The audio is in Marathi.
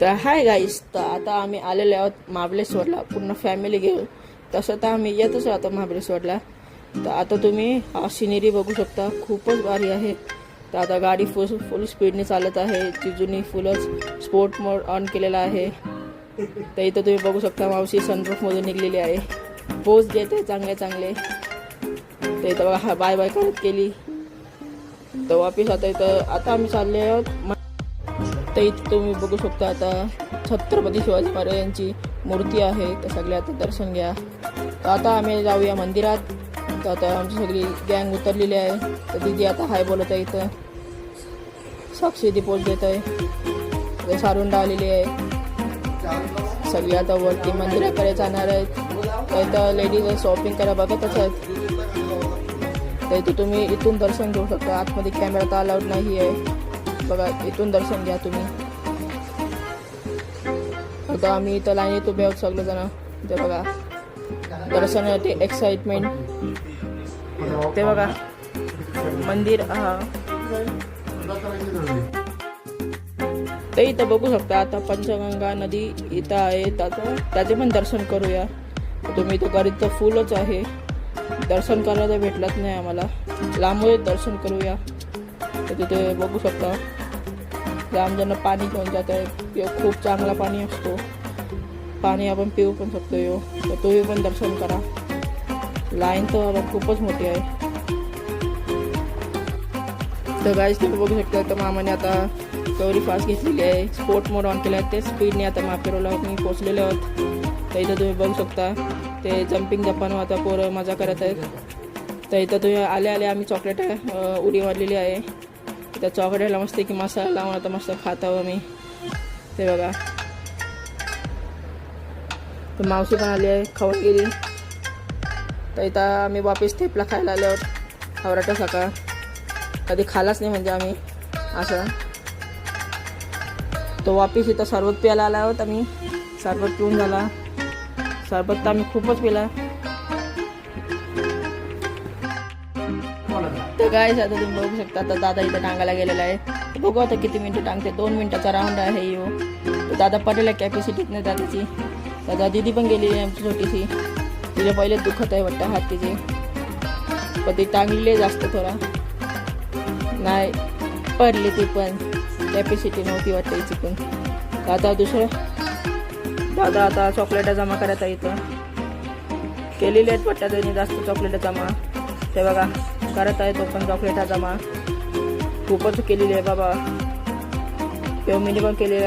तर हाय गाईस, तर आता आम्ही आलेले आहोत महाबळेश्वरला पूर्ण फॅमिली घेऊन. तसं तर आम्ही येतच राहतो महाबळेश्वरला. तर आता तुम्ही हा सिनेरी बघू शकता, खूपच भारी आहे. तर आता गाडी फुल स्पीडने चालत आहे. जिजूनी फुलच स्पोर्ट मोड ऑन केलेला आहे. तर इथं तुम्ही बघू शकता मावशी सनरूफमधून निघलेली आहे, पोज देते चांगले चांगले. तर इथं बघा हा बाय बाय करत केली. तर वापिस आता आम्ही चालले आहोत. तर इथे तुम्ही बघू शकता आता छत्रपती शिवाजी महाराज यांची मूर्ती आहे. तर सगळे आता दर्शन घ्या. तर आता आम्ही जाऊया मंदिरात. तर आता आमची सगळी गँग उतरलेली आहे. तर दिदी आता हाय बोलत आहे. इथं साक्षी दी पोच देत आहे. सारुंडा आलेली आहे. सगळी आता वरती मंदिराकडे जाणार आहेत. तर इथं लेडीज शॉपिंग करा बघतच आहेत. तर इथे तुम्ही इथून दर्शन घेऊ शकता. आतमध्ये कॅमेरा तर अलाउड नाही आहे. बघा इथून दर्शन घ्या तुम्ही. आता आम्ही इथं लाईनीत उभे आहोत सगळेजण. ते बघा दर्शनासाठी एक्साइटमेंट. ते बघा मंदिर. ते इथं बघू शकता आता पंचगंगा नदी इथं आहे. त्याचे पण दर्शन करूया. तुम्ही इथं गाडीत तर फुलच आहे. दर्शन करायला भेटलंच नाही आम्हाला. लांबच दर्शन करूया. तर तिथे बघू शकता जाम जण पाणी घेऊन जात आहे. खूप चांगला पाणी असतो. पाणी आपण पिऊ पण शकतो. तर तुम्ही पण दर्शन करा. लाईन तर खूपच मोठी आहे. तर गाईस तुम्ही बघू शकता. तर मामाने आता गौरी फास्ट घेतलेली आहे. स्पोर्ट मोड ऑन केला आहे. ते स्पीडने आता मापेरोला मी पोचलेले आहोत. तर इथं तुम्ही बघू शकता ते जम्पिंग जपान आता पोरं मजा करत आहेत. तर इथं तुम्ही आले आम्ही चॉकलेट उडी मारलेली आहे. त्या चॉकलेटला मस्त की मसाला लावून आता मस्त खात आहो मी. ते बघा तर मावशी पण आली आहे, खाऊन गेली. तर इथं आम्ही वापिस थेपला खायला आलो आहोत. आवराटा सकाळ कधी खालाच नाही म्हणजे आम्ही असं. तो वापिस इथं सरबत प्यायला आला आहोत आम्ही. सरबत पिऊन झाला. सरबत तर आम्ही खूपच पिला. तर काय आता तुम्ही बघू शकता. आता दादा इथं टांगायला गेलेला आहे. बघू आता किती मिनिटं टांगते. 2 मिनिटाचा राऊंड आहे यो. तर दादा पडलेला कॅपॅसिटीत नाही दादाची. दादा दिदी पण गेलेली आहे आमची छोटीशी. तिला पहिलेच दुखत आहे वाटतं हात तिचे. पण ती टांगलेली जास्त थोडा नाही पडली ती पण कॅपॅसिटी नव्हती वाटतं हिची पण. तर आता दादा आता चॉकलेटा जमा करत आहे. इथं केलेली आहेत वाटतं त्यांनी जास्त चॉकलेटा जमा. ते बघा करत आहे तो पण चॉकलेटा जमा. खूपच केलेली आहे बाबा. तेव्हा मी पण केलेली आहे.